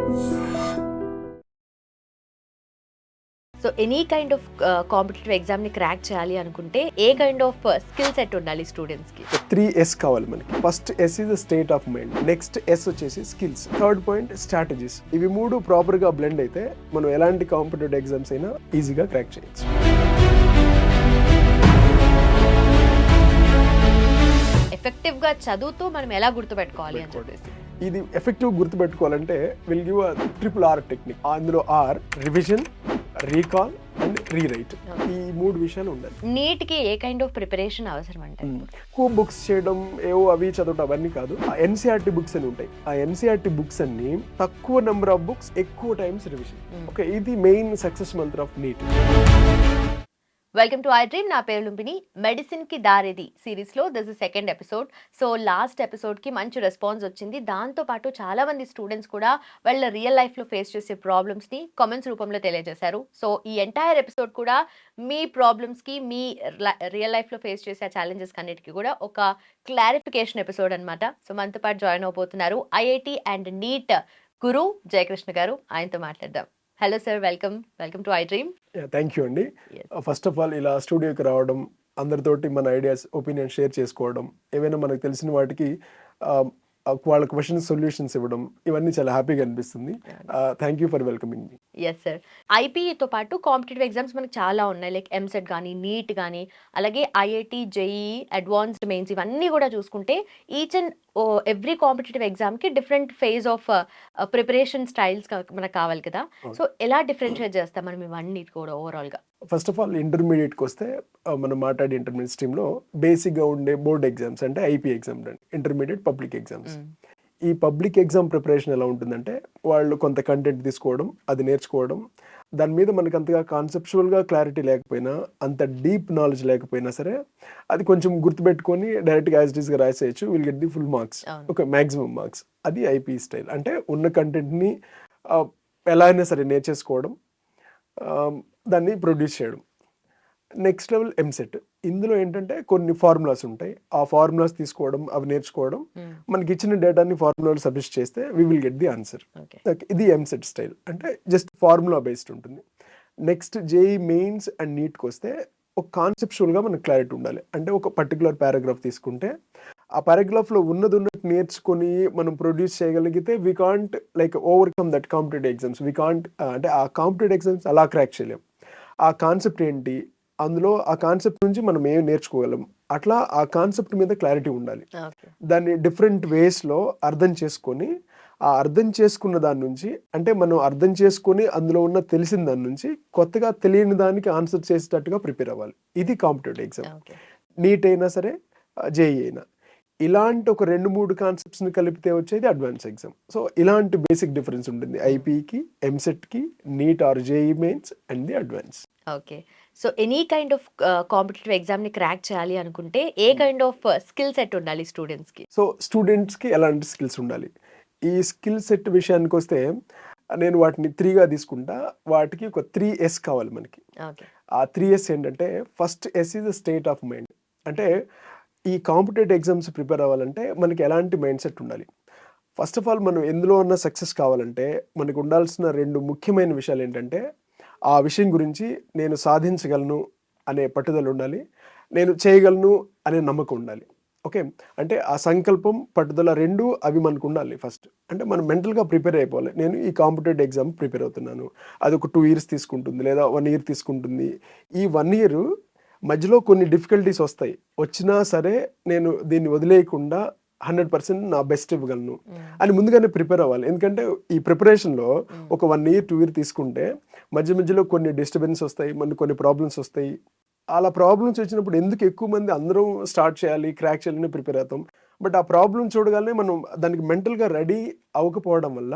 So any kind of competitive exam ని crack చేయాలి అనుకుంటే ఏ కైండ్ ఆఫ్ స్కిల్ సెట్ ఉండాలి స్టూడెంట్స్ కి? 3S కావాలి మనకి. First S is the state of mind, next S వచ్చేసి స్కిల్స్, థర్డ్ పాయింట్ స్ట్రాటజీస్. ఇవి మూడు ప్రాపర్ గా బ్లెండ్ అయితే మనం ఎలాంటి కాంపిటేటివ్ ఎగ్జామ్స్ అయినా ఈజీగా క్రాక్ చేయొచ్చు. ఎఫెక్టివ్ గా చదువుతూ మనం ఎలా గుర్తుపెట్టుకోవాలి అని చెప్పేసి ఇది ఎఫెక్టివ్ గుర్తుపెట్టుకోవాలంటే will give triple R technique. అందులో R revision, recall and rewrite, ఈ మూడు విషయాలు ఉండాలి. నీట్ కి ఏ కైండ్ ఆఫ్ ప్రిపరేషన్ అవసరం అంటే? ఎక్కువ బుక్స్ చేయడం, ఏవో అవి చదవడం అవన్నీ కాదు. ఆ NCERT బుక్స్ అని ఉంటాయి. ఆ NCERT బుక్స్ అన్ని తక్కువ నెంబర్ ఆఫ్ బుక్స్, ఎక్కువ టైమ్స్ రివిజన్. ఓకే, ఇది మెయిన్ సక్సెస్ మంత్ర of NEET. Welcome to I Dream. నా పేరు లుంబిని. మెడిసిన్ కి దారేది సిరీస్ లో this is second episode. So last episode కి మంచి రెస్పాన్స్ వచ్చింది. దాంతో పాటు చాలా మంది స్టూడెంట్స్ కూడా వాళ్ళ రియల్ లైఫ్ లో ఫేస్ చేసే ప్రాబ్లమ్స్ ని కామెంట్స్ రూపంలో తెలియజేశారు. సో ఈ ఎంటైర్ ఎపిసోడ్ కూడా మీ ప్రాబ్లమ్స్ కి, మీ రియల్ లైఫ్ లో ఫేస్ చేసే ఛాలెంజెస్ అన్నిటికీ కూడా ఒక క్లారిఫికేషన్ ఎపిసోడ్ అన్నమాట. సో మనతో పాటు జాయిన్ అవబోతున్నారు IIT అండ్ నీట్ గురు జయకృష్ణ గారు. ఆయనతో మాట్లాడదాం. Hello sir, welcome to I dream. Thank you అండి. ఫస్ట్ ఆఫ్ ఆల్ ఇలా స్టూడియోకి రావడం, అందరితోటి మన ఐడియాస్, ఒపీనియన్ షేర్ చేసుకోవడం, ఏవైనా మనకు తెలిసిన వాటికి వాళ్ళ క్వశ్చన్స్ సొల్యూషన్స్ ఇవ్వడం, ఇవన్నీ చాలా హ్యాపీగా అనిపిస్తుంది. Thank you for welcoming me. Yes sir. ఐపీఈతో పాటు కాంపిటేటివ్ ఎగ్జామ్స్ మనకి చాలా ఉన్నాయి, లైక్ ఎంసెట్ కానీ, నీట్ కానీ, అలాగే IIT, JEE, అడ్వాన్స్డ్ మెయిన్స్, ఇవన్నీ కూడా చూసుకుంటే ఈచ్ అండ్ ఎవ్రీ కాంపిటేటివ్ ఎగ్జామ్కి different phase of preparation styles మనకు కావాలి కదా. సో ఎలా డిఫరెన్షియేట్ చేస్తాం మనం ఇవన్నీ కూడా ఓవరాల్గా? ఫస్ట్ ఆఫ్ ఆల్ ఇంటర్మీడియట్కి వస్తే మనం మాట్లాడే ఇంటర్మీడియట్ స్ట్రీమ్లో బేసిక్గా ఉండే బోర్డ్ ఎగ్జామ్స్ అంటే IP ఎగ్జామ్ అండి, ఇంటర్మీడియట్ పబ్లిక్ ఎగ్జామ్స్. ఈ పబ్లిక్ ఎగ్జామ్ ప్రిపరేషన్ ఎలా ఉంటుందంటే వాళ్ళు కొంత కంటెంట్ తీసుకోవడం, అది నేర్చుకోవడం, దాని మీద మనకు అంతగా కాన్సెప్చువల్గా క్లారిటీ లేకపోయినా, అంత డీప్ నాలెడ్జ్ లేకపోయినా సరే అది కొంచెం గుర్తుపెట్టుకొని డైరెక్ట్గా యాజ్ ఇట్ ఈస్గా రాసేయచ్చు. Will get the full marks, ఒక మ్యాక్సిమం మార్క్స్. అది IP స్టైల్. అంటే ఉన్న కంటెంట్ని ఎలా అయినా సరే నేర్చేసుకోవడం, దాన్ని ప్రొడ్యూస్ చేయడం. Next level EAMCET. ఇందులో ఏంటంటే కొన్ని ఫార్ములాస్ ఉంటాయి, ఆ ఫార్ములాస్ తీసుకోవడం, అవి నేర్చుకోవడం, మనకి ఇచ్చిన డేటాని ఫార్ములాలు సబ్మిట్ చేస్తే we will get the answer. ఇది ఎంసెట్ స్టైల్, అంటే జస్ట్ ఫార్ములా బేస్డ్ ఉంటుంది. నెక్స్ట్ JEE మెయిన్స్ అండ్ నీట్కి వస్తే ఒక కాన్సెప్చువల్గా మనకు క్లారిటీ ఉండాలి. అంటే ఒక పర్టికులర్ పారాగ్రాఫ్ తీసుకుంటే ఆ పారాగ్రాఫ్లో ఉన్నట్టు నేర్చుకొని మనం ప్రొడ్యూస్ చేయగలిగితే we can't like overcome that competitive exams. We can't అంటే ఆ కాంపిటేటివ్ ఎగ్జామ్స్ అలా క్రాక్ చేయలేం. ఆ కాన్సెప్ట్ ఏంటి, అందులో ఆ కాన్సెప్ట్ నుంచి మనం ఏం నేర్చుకోగలం, అట్లా ఆ కాన్సెప్ట్ మీద క్లారిటీ ఉండాలి. దాన్ని డిఫరెంట్ వేస్లో అర్థం చేసుకొని, ఆ అర్థం చేసుకున్న దాని నుంచి, అంటే మనం అర్థం చేసుకొని అందులో ఉన్న తెలిసిన దాని నుంచి కొత్తగా తెలియని దానికి ఆన్సర్ చేసేటట్టుగా ప్రిపేర్ అవ్వాలి. ఇది కాంపిటేటివ్ ఎగ్జామ్. నీట్ అయినా సరే, JEE అయినా. ఇలాంటి ఒక 2-3 కాన్సెప్ట్స్ని కలిపితే వచ్చేది అడ్వాన్స్ ఎగ్జామ్. సో ఇలాంటి బేసిక్ డిఫరెన్స్ ఉంటుంది IPకి, ఎంసెట్కి, NEET or JEE mains and the advance. Okay. So any kind of competitive exam ని క్రాక్ చేయాలి అనుకుంటే ఏ కైండ్ ఆఫ్ స్కిల్ సెట్ ఉండాలి స్టూడెంట్స్ కి? సో స్టూడెంట్స్కి ఎలాంటి స్కిల్స్ ఉండాలి? ఈ స్కిల్ సెట్ విషయానికి వస్తే నేను వాటిని 3గా తీసుకుంటా. వాటికి ఒక 3S కావాలి మనకి. ఆ 3S ఏంటంటే, first S is the state of mind. అంటే ఈ కాంపిటేటివ్ ఎగ్జామ్స్ ప్రిపేర్ అవ్వాలంటే మనకి ఎలాంటి మైండ్ సెట్ ఉండాలి? ఫస్ట్ ఆఫ్ ఆల్ మనం ఎందులో ఉన్న సక్సెస్ కావాలంటే మనకు ఉండాల్సిన 2 ముఖ్యమైన విషయాలు ఏంటంటే, ఆ విషయం గురించి నేను సాధించగలను అనే పట్టుదల ఉండాలి, నేను చేయగలను అనే నమ్మకం ఉండాలి. ఓకే, అంటే ఆ సంకల్పం, పట్టుదల 2 అవి మనకు ఉండాలి ఫస్ట్. అంటే మనం మెంటల్గా ప్రిపేర్ అయిపోవాలి. నేను ఈ కాంపిటేటివ్ ఎగ్జామ్ ప్రిపేర్ అవుతున్నాను, అది ఒక 2 years తీసుకుంటుంది, లేదా 1 year తీసుకుంటుంది. ఈ 1 year మధ్యలో కొన్ని డిఫికల్టీస్ వస్తాయి, వచ్చినా సరే నేను దీన్ని వదిలేయకుండా 100% నా బెస్ట్ ఇవ్వగలను అని ముందుగానే ప్రిపేర్ అవ్వాలి. ఎందుకంటే ఈ ప్రిపరేషన్లో ఒక 1 year 2 year తీసుకుంటే మధ్యలో కొన్ని డిస్టర్బెన్స్ వస్తాయి, కొన్ని ప్రాబ్లమ్స్ వస్తాయి. అలా ప్రాబ్లమ్స్ వచ్చినప్పుడు ఎందుకు ఎక్కువ మంది అందరం స్టార్ట్ చేయాలి, క్రాక్ చేయాలని ప్రిపేర్ అవుతాం. బట్ ఆ ప్రాబ్లం చూడగానే మనం దానికి మెంటల్గా రెడీ అవ్వకపోవడం వల్ల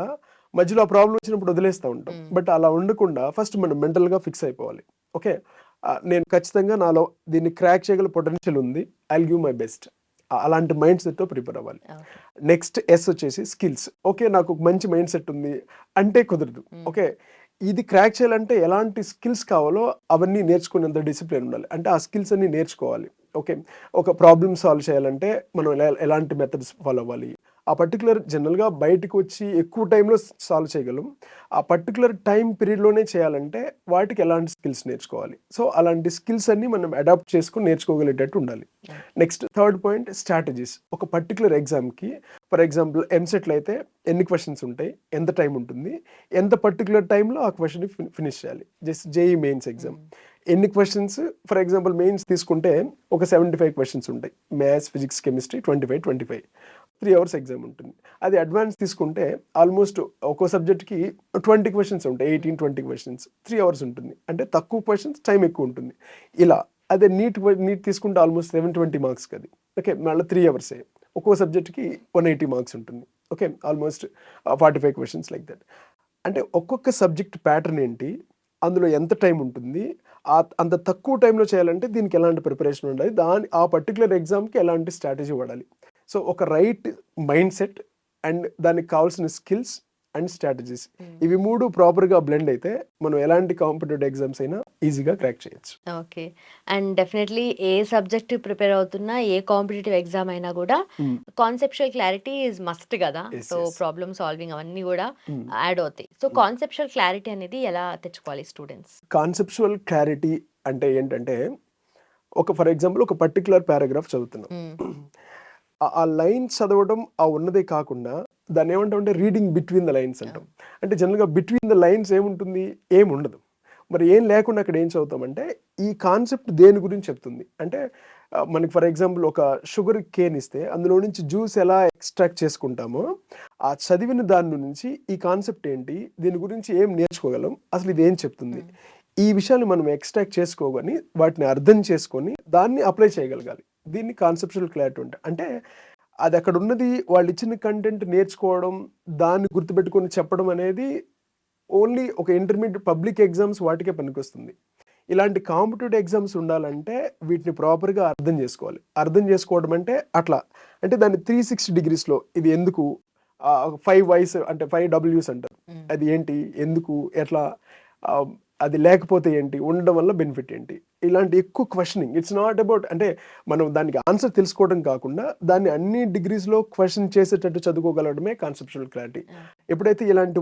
మధ్యలో ఆ ప్రాబ్లం వచ్చినప్పుడు వదిలేస్తూ ఉంటాం. బట్ అలా ఉండకుండా ఫస్ట్ మనం మెంటల్గా ఫిక్స్ అయిపోవాలి. ఓకే, నేను ఖచ్చితంగా నాలో దీన్ని క్రాక్ చేయగల పొటెన్షియల్ ఉంది, ఐల్ గివ్ మై బెస్ట్. అలాంటి మైండ్ సెట్తో ప్రిపేర్ అవ్వాలి. నెక్స్ట్ S వచ్చేసి స్కిల్స్. ఓకే, నాకు ఒక మంచి మైండ్ సెట్ ఉంది అంటే కుదరదు. ఓకే, ఇది క్రాక్ చేయాలంటే ఎలాంటి స్కిల్స్ కావాలో అవన్నీ నేర్చుకునేంత డిసిప్లిన్ ఉండాలి. అంటే ఆ స్కిల్స్ అన్ని నేర్చుకోవాలి. ఓకే, ఒక ప్రాబ్లమ్ సాల్వ్ చేయాలంటే మనం ఎలాంటి మెథడ్స్ ఫాలో అవ్వాలి, ఆ పర్టికులర్ జనరల్గా బయటకు వచ్చి ఎక్కువ టైంలో సాల్వ్ చేయగలం. ఆ పర్టికులర్ టైం పీరియడ్లోనే చేయాలంటే వాటికి ఎలాంటి స్కిల్స్ నేర్చుకోవాలి. సో అలాంటి స్కిల్స్ అన్ని మనం అడాప్ట్ చేసుకుని నేర్చుకోగలిగేటట్టు ఉండాలి. Next third point strategies. ఒక పర్టికులర్ ఎగ్జామ్కి ఫర్ ఎగ్జాంపుల్ ఎంసెట్లో అయితే ఎన్ని క్వశ్చన్స్ ఉంటాయి, ఎంత టైం ఉంటుంది, ఎంత పర్టికులర్ టైంలో ఆ క్వశ్చన్ ఫినిష్ చేయాలి. జస్ట్ జేఈ మెయిన్స్ ఎగ్జామ్ ఎన్ని క్వశ్చన్స్, ఫర్ ఎగ్జాంపుల్ మెయిన్స్ తీసుకుంటే ఒక 75 క్వశ్చన్స్ ఉంటాయి. Maths, physics, chemistry 25 3 hours exam ఉంటుంది. అది అడ్వాన్స్ తీసుకుంటే ఆల్మోస్ట్ ఒక్కో సబ్జెక్ట్కి 20 క్వశ్చన్స్ ఉంటాయి, 18-20 క్వశ్చన్స్, 3 hours ఉంటుంది. అంటే తక్కువ క్వశ్చన్స్, టైం ఎక్కువ ఉంటుంది. ఇలా అదే నీట్ తీసుకుంటే ఆల్మోస్ట్ 720 మార్క్స్కి అది. ఓకే, మళ్ళీ 3 hours ఒక్కో సబ్జెక్ట్కి 180 మార్క్స్ ఉంటుంది. Okay, almost 45 questions like that. అంటే ఒక్కొక్క సబ్జెక్ట్ ప్యాటర్న్ ఏంటి, అందులో ఎంత టైం ఉంటుంది, అంత తక్కువ టైంలో చేయాలంటే దీనికి ఎలాంటి ప్రిపరేషన్ ఉండాలి, ఆ పర్టికులర్ ఎగ్జామ్కి ఎలాంటి స్ట్రాటజీ వాడాలి. సో ఒక రైట్ మైండ్ సెట్ అండ్ దానికి కావాల్సిన స్కిల్స్ అండ్ స్ట్రాటజీస్, ఇవి 3 ప్రాపర్గా బ్లెండ్ అయితే మనం ఎలాంటి కాంపిటేటివ్ ఎగ్జామ్స్ అయినా ఈజీగా క్రాక్ చేయొచ్చు. Okay. And definitely A subject prepare అవుతున్నా, ఏ కాంపిటేటివ్ ఎగ్జామ్ అయినా కూడా కాన్సెప్చువల్ క్లారిటీ ఈజ్ మస్ట్ కదా. Yes, so yes. Problem solving అవన్నీ కూడా యాడ్ అవుతాయి. సో కాన్సెప్చువల్ క్లారిటీ అనేది ఎలా తెచ్చుకోవాలి స్టూడెంట్స్? కాన్సెప్చువల్ క్లారిటీ అంటే ఏంటంటే, ఫర్ ఎగ్జాంపుల్ ఒక పర్టికులర్ పారాగ్రాఫ్ చదువుతున్నాం. ఆ లైన్ చదవడం ఆ ఉన్నదే కాకుండా దాన్ని ఏమంటామంటే రీడింగ్ బిట్వీన్ ద లైన్స్ అంటాం. అంటే జనరల్గా బిట్వీన్ ద లైన్స్ ఏముంటుంది, ఏముండదు. మరి ఏం లేకుండా అక్కడ ఏం చదువుతామంటే ఈ కాన్సెప్ట్ దేని గురించి చెప్తుంది అంటే, మనకి ఫర్ ఎగ్జాంపుల్ ఒక షుగర్ కేన్ ఇస్తే అందులో నుంచి జ్యూస్ ఎలా ఎక్స్ట్రాక్ట్ చేసుకుంటామో, ఆ చదివిన దాని నుంచి ఈ కాన్సెప్ట్ ఏంటి, దీని గురించి ఏం నేర్చుకోగలం, అసలు ఇది ఏం చెప్తుంది, ఈ విషయాన్ని మనం ఎక్స్ట్రాక్ట్ చేసుకోగాని వాటిని అర్థం చేసుకొని దాన్ని అప్లై చేయగలగాలి. దీన్ని కాన్సెప్చువల్ క్లారిటీ ఉంటాయి. అంటే అది అక్కడ ఉన్నది వాళ్ళు ఇచ్చిన కంటెంట్ నేర్చుకోవడం, దాన్ని గుర్తుపెట్టుకొని చెప్పడం అనేది ఓన్లీ ఒక ఇంటర్మీడియట్ పబ్లిక్ ఎగ్జామ్స్ వాటికే పనికొస్తుంది. ఇలాంటి కాంపిటేటివ్ ఎగ్జామ్స్ ఉండాలంటే వీటిని ప్రాపర్గా అర్థం చేసుకోవాలి. అర్థం చేసుకోవడం అంటే అట్లా అంటే దాన్ని 360 degreesలో ఇది ఎందుకు, 5 Whys అంటే 5 Ws అంటారు. అది ఏంటి, ఎందుకు, ఎట్లా, అది లేకపోతే ఏంటి, ఉండడం వల్ల బెనిఫిట్ ఏంటి, ఇలాంటి ఎక్కువ క్వశ్చనింగ్. ఇట్స్ నాట్ అబౌట్ అంటే మనం దానికి ఆన్సర్ తెలుసుకోవడం కాకుండా దాన్ని అన్ని డిగ్రీస్లో క్వశ్చన్ చేసేటట్టు చదువుకోగలడమే కాన్సెప్చువల్ క్లారిటీ. ఎప్పుడైతే ఇలాంటి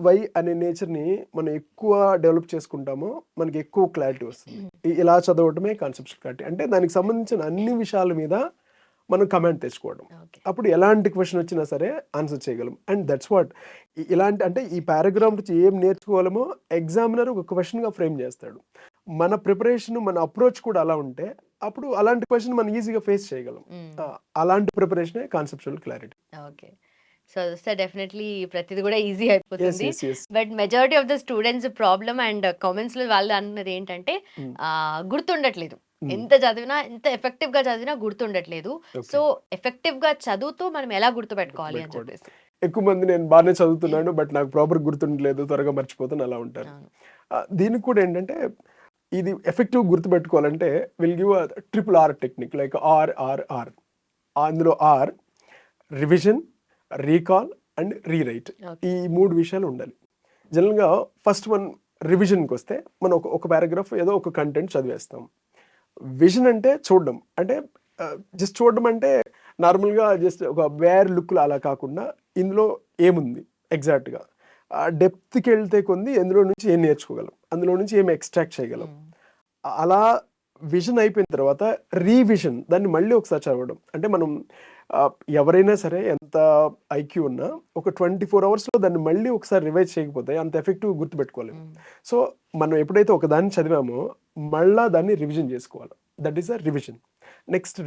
వై అనే నేచర్ని మనం ఎక్కువ డెవలప్ చేసుకుంటామో మనకి ఎక్కువ క్లారిటీ వస్తుంది. ఇలా చదవడమే కాన్సెప్చువల్ క్లారిటీ. అంటే దానికి సంబంధించిన అన్ని విషయాల మీద మనం కమాండ్ తెచ్చుకోవడం. అప్పుడు ఎలాంటి క్వశ్చన్ వచ్చినా సరే ఆన్సర్ చేయగలం. అండ్ దట్స్ వాట్ ఇలాంటి అంటే ఈ పారాగ్రాఫ్ నుంచి ఏం నేర్చుకోవాలమో ఎగ్జామినర్ ఒక క్వశ్చన్గా ఫ్రేమ్ చేస్తాడు. మన ప్రిపరేషన్, మన అప్రోచ్ కూడా అలా ఉంటే అప్పుడు అలాంటి క్వశ్చన్ మనం ఈజీగా ఫేస్ చేయగలం. అలాంటి ప్రిపరేషనే conceptual clarity. Okay. So definitely ప్రతిది కూడా ఈజీ అయిపోతుంది. But majority of the students problem and comments లో వాళ్ళు అన్నది ఏంటంటే గుర్తుండట్లేదు. ఎంత చదివినా, ఎంత ఎఫెక్టివ్ గా చదివినా గుర్తుండట్లేదు. సో ఎఫెక్టివ్ గా చదువుతూ మనం ఎలా గుర్తుపెట్టుకోవాలి అని చెప్పేసి. ఎక్కువ మంది నేను బాగానే చదువుతున్నాను బట్ నాకు ప్రాపర్ గుర్తుండలేదు, త్వరగా మర్చిపోతాను అలా ఉంటారు. దీనికి కూడా ఏంటంటే ఇది ఎఫెక్టివ్ గుర్తుపెట్టుకోవాలంటే will give RRR technique like RRR. అందులో R revision, recall and rewrite, ఈ 3 విషయాలు ఉండాలి. జనరల్గా ఫస్ట్ వన్ రివిజన్కి వస్తే మనం ఒక పారాగ్రాఫ్ ఏదో ఒక కంటెంట్ చదివేస్తాం. విజన్ అంటే చూడడం, అంటే జస్ట్ చూడడం అంటే నార్మల్గా జస్ట్ ఒక వేర్ లుక్లో అలా కాకుండా ఇందులో ఏముంది ఎగ్జాక్ట్గా, డెప్త్కి వెళ్తే కొంది ఎందులో నుంచి ఏం నేర్చుకోగలం, అందులో నుంచి ఏం ఎక్స్ట్రాక్ట్ చేయగలం. అలా విజన్ అయిపోయిన తర్వాత రీవిజన్, దాన్ని మళ్ళీ ఒకసారి చదవడం. అంటే మనం ఎవరైనా సరే ఎంత ఐక్యూ ఉన్నా ఒక 24 hours దాన్ని మళ్ళీ ఒకసారి రివైజ్ చేయకపోతే అంత ఎఫెక్టివ్ గుర్తుపెట్టుకోలేము. సో మనం ఎప్పుడైతే ఒక దాన్ని చదివామో మళ్ళా దాన్ని రివిజన్ చేసుకోవాలి. That is a revision. Next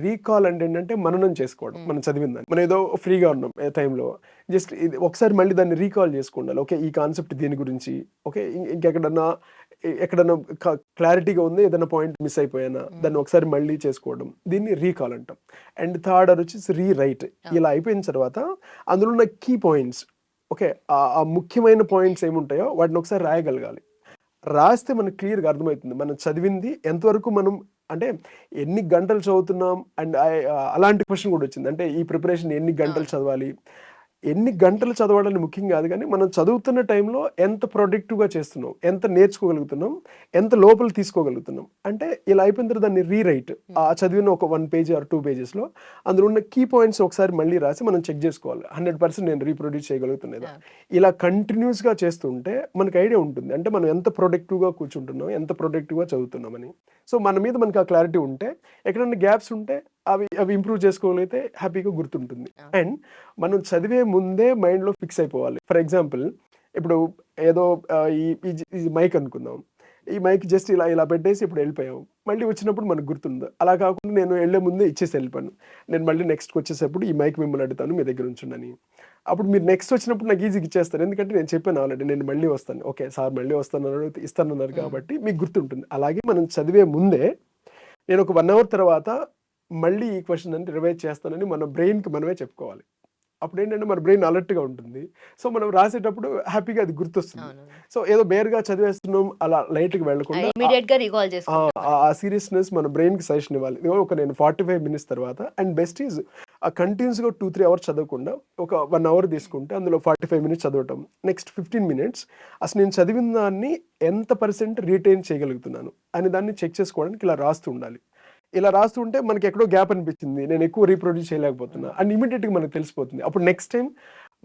recall అంటే ఏంటంటే మననం చేసుకోవడం. మనం చదివిన దాన్ని, మనం ఏదో ఫ్రీగా ఉన్నాం ఏ టైంలో జస్ట్ ఇది ఒకసారి మళ్ళీ దాన్ని రీకాల్ చేసుకోండి. ఓకే, ఈ కాన్సెప్ట్ దీని గురించి, ఓకే ఎక్కడన్నా క్లారిటీగా ఉంది, ఏదైనా పాయింట్ మిస్ అయిపోయానా దాన్ని ఒకసారి మళ్ళీ చేసుకోవడం, దీన్ని రీకాల్ అంటాం. అండ్ థర్డ్ వచ్చేసి రీరైట్. ఇలా అయిపోయిన తర్వాత అందులో ఉన్న కీ పాయింట్స్, ఓకే ఆ ముఖ్యమైన పాయింట్స్ ఏముంటాయో వాటిని ఒకసారి రాయగలగాలి. రాస్తే మనకు క్లియర్గా అర్థమవుతుంది మనం చదివింది ఎంతవరకు, మనం అంటే ఎన్ని గంటలు చదువుతున్నాం. అండ్ అలాంటి క్వశ్చన్ కూడా వచ్చింది, అంటే ఈ ప్రిపరేషన్ ఎన్ని గంటలు చదవాలి, ఎన్ని గంటలు చదవడాన్ని ముఖ్యం కాదు, కానీ మనం చదువుతున్న టైంలో ఎంత ప్రొడక్టివ్గా చేస్తున్నాం, ఎంత నేర్చుకోగలుగుతున్నాం, ఎంత లోపల తీసుకోగలుగుతున్నాం. అంటే ఇలా అయిపోయిన తర్వాత దాన్ని రీరైట్, ఆ చదివిన ఒక 1 పేజ్ ఆర్ 2 పేజెస్లో అందులో ఉన్న కీ పాయింట్స్ ఒకసారి మళ్ళీ రాసి మనం చెక్ చేసుకోవాలి 100% నేను రీప్రొడ్యూస్ చేయగలుగుతున్నదా. ఇలా కంటిన్యూస్గా చేస్తుంటే మనకు ఐడియా ఉంటుంది, అంటే మనం ఎంత ప్రొడక్టివ్గా కూర్చుంటున్నాం, ఎంత ప్రొడక్టివ్గా చదువుతున్నామని. సో మన మీద మనకు ఆ క్లారిటీ ఉంటే, ఎక్కడైనా గ్యాప్స్ ఉంటే అవి ఇంప్రూవ్ చేసుకోగలిగితే హ్యాపీగా గుర్తుంటుంది. అండ్ మనం చదివే ముందే మైండ్లో ఫిక్స్ అయిపోవాలి. ఫర్ ఎగ్జాంపుల్, ఇప్పుడు ఏదో ఈ మైక్ అనుకుందాం, ఈ మైక్ జస్ట్ ఇలా పెట్టేసి ఇప్పుడు వెళ్ళిపోయాం, మళ్ళీ వచ్చినప్పుడు మనకు గుర్తుంది. అలా కాకుండా నేను వెళ్ళే ముందే ఇచ్చేసి వెళ్ళిపోయాను, నేను మళ్ళీ నెక్స్ట్కి వచ్చేసేప్పుడు ఈ మైక్ మిమ్మల్ని అడుగుతాను మీ దగ్గర ఉంచుండని. అప్పుడు మీరు నెక్స్ట్ వచ్చినప్పుడు నాకు ఈజీగా ఇచ్చేస్తారు, ఎందుకంటే నేను చెప్పాను ఆల్రెడీ నేను మళ్ళీ వస్తాను, ఓకే సార్ మళ్ళీ వస్తాను ఇస్తానన్నారు కాబట్టి మీకు గుర్తుంటుంది. అలాగే మనం చదివే ముందే నేను ఒక 1 అవర్ తర్వాత మళ్ళీ ఈ క్వశ్చన్ అని రివైజ్ చేస్తానని మన బ్రెయిన్కి మనమే చెప్పుకోవాలి. అప్పుడు ఏంటంటే మన బ్రెయిన్ అలర్ట్గా ఉంటుంది. సో మనం రాసేటప్పుడు హ్యాపీగా అది గుర్తొస్తుంది. సో ఏదో బేర్గా చదివేస్తున్నాం అలా లైట్గా వెళ్ళకుండా ఆ సీరియస్నెస్ మన బ్రెయిన్కి సజెషన్ ఇవ్వాలి. ఒక నేను 45 మినిట్స్ తర్వాత, అండ్ బెస్ట్ ఈజ్ కంటిన్యూస్గా 2-3 అవర్స్ చదవకుండా ఒక 1 అవర్ తీసుకుంటే అందులో 45 మినిట్స్ చదవటం, నెక్స్ట్ 15 మినిట్స్ అసలు నేను చదివిన దాన్ని ఎంత % రీటైన్ చేయగలుగుతున్నాను అని దాన్ని చెక్ చేసుకోవడానికి ఇలా రాస్తూ ఉండాలి. ఇలా రాస్తుంటే మనకి ఎక్కడో గ్యాప్ అనిపించింది, నేను ఎక్కువ రీప్రొడ్యూస్ చేయలేకపోతున్నా అండ్ ఇమీడియట్గా మనకు తెలిసిపోతుంది. అప్పుడు నెక్స్ట్ టైం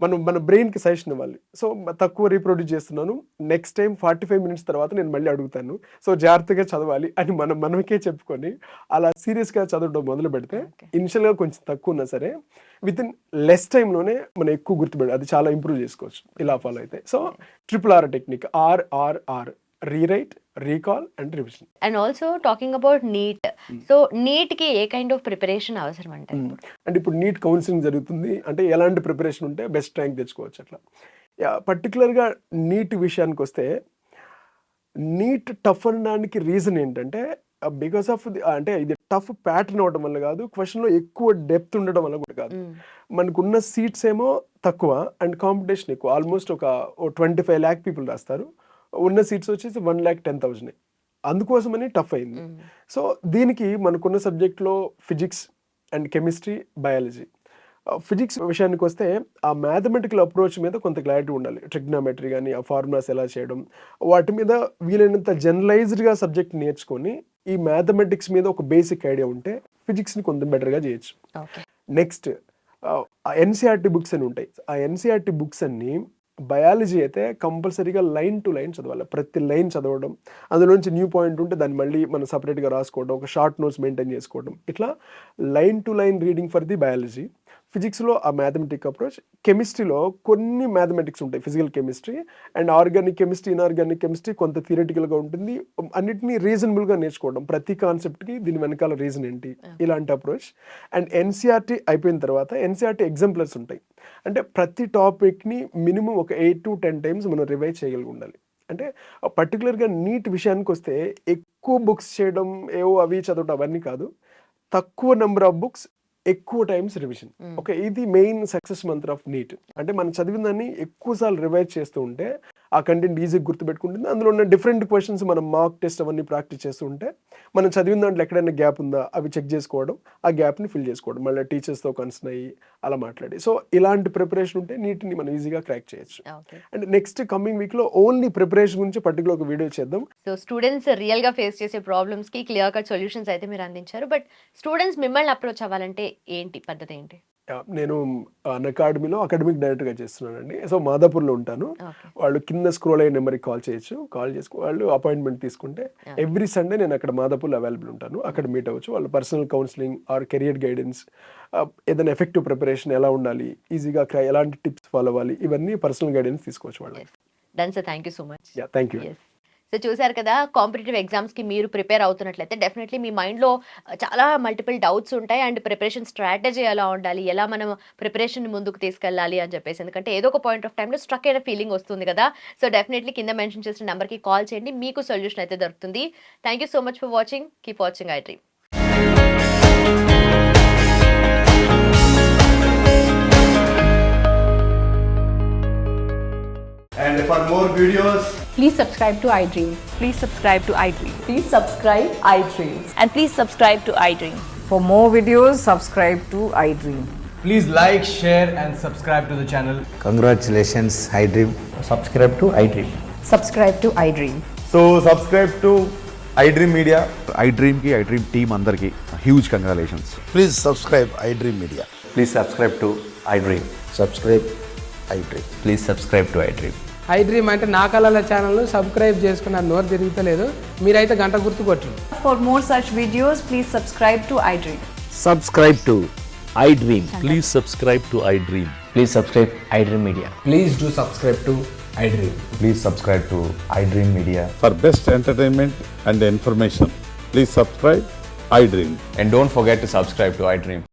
మన బ్రెయిన్కి సజెషన్ ఇవ్వాలి. సో తక్కువ రీప్రొడ్యూస్ చేస్తున్నాను, నెక్స్ట్ టైం 45 మినిట్స్ తర్వాత నేను మళ్ళీ అడుగుతాను, సో జాగ్రత్తగా చదవాలి అని మనకే చెప్పుకొని అలా సీరియస్గా చదవడం మొదలు పెడితే ఇనిషియల్గా కొంచెం తక్కువ ఉన్నా సరే విత్ ఇన్ లెస్ టైంలోనే మనం ఎక్కువ గుర్తుపెట్టి అది చాలా ఇంప్రూవ్ చేసుకోవచ్చు ఇలా ఫాలో అయితే. So RRR technique, RRR, rewrite, recall and revision. And also talking about NEET, so NEET కి ఏ కైండ్ ఆఫ్ ప్రిపరేషన్ అవసరం అంటే ఇప్పుడు నీట్ కౌన్సిలింగ్ జరుగుతుంది, అంటే ఎలాంటి ప్రిపరేషన్ ఉంటే బెస్ట్ ర్యాంక్ తెచ్చుకోవచ్చు అట్లా. పర్టికులర్గా నీట్ విషయానికి వస్తే, నీట్ టఫ్ అనడానికి రీజన్ ఏంటంటే బికాస్ ఆఫ్ అంటే ఇది టఫ్ ప్యాటర్న్ అవడం వల్ల కాదు, క్వశ్చన్లో ఎక్కువ డెప్త్ ఉండడం వల్ల కూడా కాదు. మనకున్న సీట్స్ ఏమో తక్కువ అండ్ కాంపిటీషన్ ఎక్కువ. ఆల్మోస్ట్ ఒక 25 lakh పీపుల్ రాస్తారు, ఉన్న సీట్స్ వచ్చేసి 1,10,000. అందుకోసమని టఫ్ అయింది. సో దీనికి మనకున్న సబ్జెక్ట్లో physics and chemistry, biology. Physics విషయానికి వస్తే ఆ మ్యాథమెటికల్ అప్రోచ్ మీద కొంత క్లారిటీ ఉండాలి. ట్రిగ్నామెట్రీ కానీ ఆ ఫార్ములాస్ ఎలా చేయడం, వాటి మీద వీలైనంత జనరలైజ్డ్గా సబ్జెక్ట్ నేర్చుకొని ఈ మ్యాథమెటిక్స్ మీద ఒక బేసిక్ ఐడియా ఉంటే ఫిజిక్స్ని కొంచెం బెటర్గా చేయొచ్చు. నెక్స్ట్ NCERT బుక్స్ అని ఉంటాయి. ఆ NCERT బుక్స్ అన్ని బయాలజీ అయితే కంపల్సరీగా లైన్ టు లైన్ చదవాలి. ప్రతి లైన్ చదవడం, అందులోంచి న్యూ పాయింట్ ఉంటే దాన్ని మళ్ళీ మనం సపరేట్గా రాసుకోవడం, ఒక షార్ట్ నోట్స్ మెయింటైన్ చేసుకోవడం, ఇట్లా line to line reading for the biology. ఫిజిక్స్లో ఆ మ్యాథమెటిక్ అప్రోచ్, కెమిస్ట్రీలో కొన్ని మ్యాథమెటిక్స్ ఉంటాయి, physical chemistry and organic chemistry, inorganic chemistry కొంత థియరిటికల్గా ఉంటుంది. అన్నిటినీ రీజనబుల్గా నేర్చుకోవడం, ప్రతి కాన్సెప్ట్కి దీని వెనకాల రీజన్ ఏంటి, ఇలాంటి అప్రోచ్. అండ్ NCERT అయిపోయిన తర్వాత NCERT ఎగ్జాంపుల్స్ ఉంటాయి, అంటే ప్రతి టాపిక్ని మినిమం ఒక 8 to 10 టైమ్స్ మనం రివైజ్ చేయగలిగి ఉండాలి. అంటే పర్టికులర్గా నీట్ విషయానికి వస్తే ఎక్కువ బుక్స్ చేయడం, ఏవో అవి చదవడం అవన్నీ కాదు, తక్కువ నెంబర్ ఆఫ్ బుక్స్, ఎక్కువ టైమ్స్ రివిజన్. ఓకే, ఇది మెయిన్ సక్సెస్ మంత్ర ఆఫ్ నీట్. అంటే మనం చదివిన దాన్ని ఎక్కువసార్లు రివైజ్ చేస్తూ ఉంటే ఆ కంటెంట్ ఈజీగా గుర్తుపెట్టుకుంటుంది. అందులో ఉన్న డిఫరెంట్ క్వశ్చన్స్ మనం మార్క్ టెస్ట్ అవన్నీ ప్రాక్టీస్ చేస్తూ ఉంటే మనం చదివిన దాంట్లో ఎక్కడైనా గ్యాప్ ఉందా అవి చెక్ చేసుకోవడం, ఆ గ్యాప్ని ఫిల్ చేసుకోవడం, మళ్ళీ టీచర్స్తో కన్సర్న్ అయ్యి అలా మాట్లాడి. సో ఇలాంటి ప్రిపరేషన్ ఉంటే నీట్ని మనం ఈజీగా క్రాక్ చేయొచ్చు. అండ్ నెక్స్ట్ కమింగ్ వీక్లో ఓన్లీ ప్రిపరేషన్ గురించి పర్టికులర్ ఒక వీడియో చేద్దాం. సో స్టూడెంట్స్ రియల్గా ఫేస్ చేసే ప్రాబ్లమ్స్కి క్లియర్ కట్ సొల్యూషన్స్ అయితే మీరు అందించారు. బట్ స్టూడెంట్స్ మిమ్మల్ని అప్రోచ్ అవ్వాలంటే ఏంటి పద్ధతి ఏంటి? నేను అకాడమీలో అకాడమిక్ డైరెక్టర్గా చేస్తున్నానండి. సో మాదాపూర్లో ఉంటాను. వాళ్ళు కింద స్క్రోల్ అయ్యే నెంబర్కి కాల్ చేయొచ్చు. కాల్ చేసుకో వాళ్ళు అపాయింట్మెంట్ తీసుకుంటే ఎవ్రీ సండే నేను అక్కడ మాదాపూర్లో అవైలబుల్ ఉంటాను. అక్కడ మీట్ అవ్వచ్చు. వాళ్ళు personal counselling or career guidance, ఏదైనా ఎఫెక్టివ్ ప్రిపరేషన్ ఎలా ఉండాలి, ఈజీగా ఎలాంటి టిప్స్ ఫాలో అవ్వాలి, ఇవన్నీ పర్సనల్ గైడెన్స్ తీసుకోవచ్చు వాళ్ళు. Done sir, thank you so much. Thank you. So చూసారు కదా, కాంపిటేటివ్ ఎగ్జామ్స్కి మీరు ప్రిపేర్ అవుతున్నట్లయితే డెఫినెట్లీ మీ మైండ్లో చాలా మల్టిపుల్ డౌట్స్ ఉంటాయి. అండ్ ప్రిపరేషన్ స్ట్రాటజీ ఎలా ఉండాలి, ఎలా మనం ప్రిపరేషన్ ముందుకు తీసుకెళ్ళాలి అని చెప్పేసి, ఎందుకంటే ఏదో ఒక పాయింట్ ఆఫ్ టైంలో స్ట్రక్ అయిన ఫీలింగ్ వస్తుంది కదా. సో డెఫినెట్లీ కింద మెన్షన్ చేసిన నెంబర్కి కాల్ చేయండి, మీకు సొల్యూషన్ అయితే దొరుకుతుంది. Thank you so much for watching. Keep watching iDream. And for more videos, please subscribe to iDream. Please subscribe to iDream. Please subscribe iDream. And please subscribe to iDream. For more videos, subscribe to iDream. Please like, share, and subscribe to the channel. Congratulations, iDream. Subscribe to iDream. Subscribe to iDream. So subscribe to iDream Media. iDream की iDream team अंदर की huge congratulations. Please subscribe iDream Media. Please subscribe to iDream. Subscribe iDream. Please subscribe to iDream. iDream అంటే నా కళల channel subscribe చేసుకున్న నోరు తిరుగుతలేదు, మీరైతే గంట గుర్తు కొట్టండి. For more such videos, please subscribe to iDream. Subscribe to iDream. Please subscribe to iDream. Please subscribe iDream Media. Please do subscribe to iDream. Please subscribe to iDream Media. For best entertainment and information, please subscribe iDream. And don't forget to subscribe to iDream.